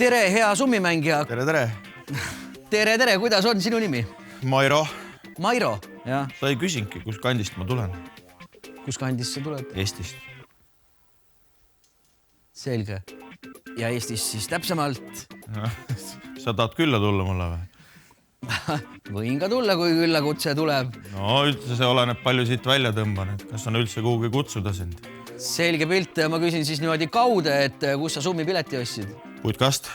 Tere, hea summimängija. Tere. Tere, kuidas on sinu nimi? Mairo. Mairo, jah. Sa ei küsingi, kus kandist ma tulen. Kus kandist sa tuled? Eestist. Selge. Ja Eestist siis täpsemalt? Sa tahad külla tulla mulle või? Võin ka tulla, kui küllakutse tuleb. No üldse see oleneb palju siit välja tõmban, et kas on üldse kuhugi kutsuda sind. Selge pilt. Ma küsin siis niimoodi kaude, et kus sa summipileti ostsid? Putkast.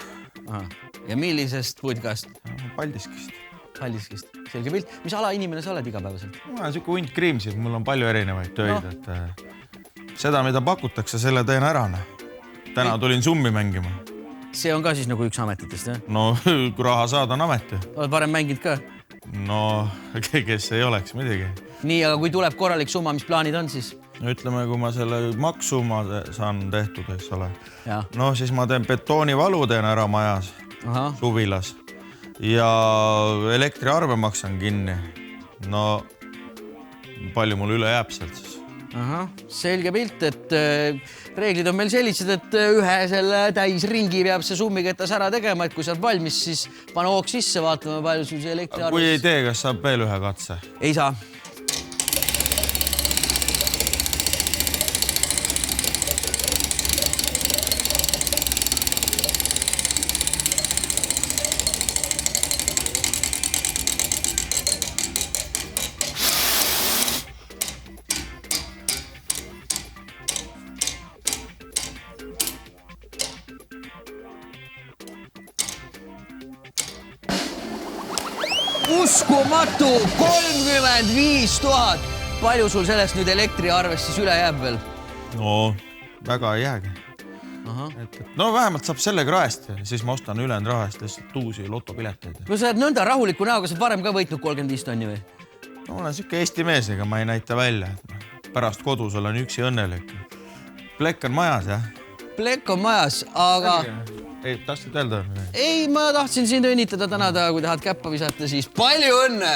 Ja millisest putkast? Paldiskist. Paldiskist. Selge pilt. Mis alainimene sa oled igapäevaselt? Ma olen siuke hunt kriimsid, mul on palju erinevaid töid, et seda, mida pakutakse, selle teen ära. Täna tulin summi mängima. See on ka siis nagu üks ametitest, jah? No, kui raha saada on ameti. Oled varem mänginud ka? No, kes ei oleks midagi. Nii, aga kui tuleb korralik summa, mis plaanid on siis? Ütleme, kui ma selle maksuma saan tehtud, eks ole. Ja. No, siis ma teen betoonivalu teen ära majas, suvilas. Ja elektriarve maksan kinni. No, palju mul üle jääb sealt siis? Selge pilt, et reeglid on meil sellised, et ühe selle täis ringi peab see summiketas ära tegema, et kui sa oled valmis, siis pane hoog sisse, vaatame palju sul see elektriarves. Kui ei tee, kas saab veel ühe katse? Ei saa. Uskumatu, 35 000. Palju sul sellest nüüd elektriarvest siis üle jääb veel? No, väga ei jäägi. No vähemalt saab sellega rahast ja siis ma ostan ülejäänud rahast lihtsalt uusi lotopileteid. No sa oled nõnda rahuliku näoga, sa varem ka võitnud 35 tonni või? No ma olen siuke Eesti mees, ega ma ei näita välja. Pärast kodus olen üksi õnnelik. Plekk on majas, jah? Plekk on majas, aga... Ei, tahtsid öelda? Ei, ma tahtsin sind õnnitada tänada, kui tahad käppa visata, siis palju õnne!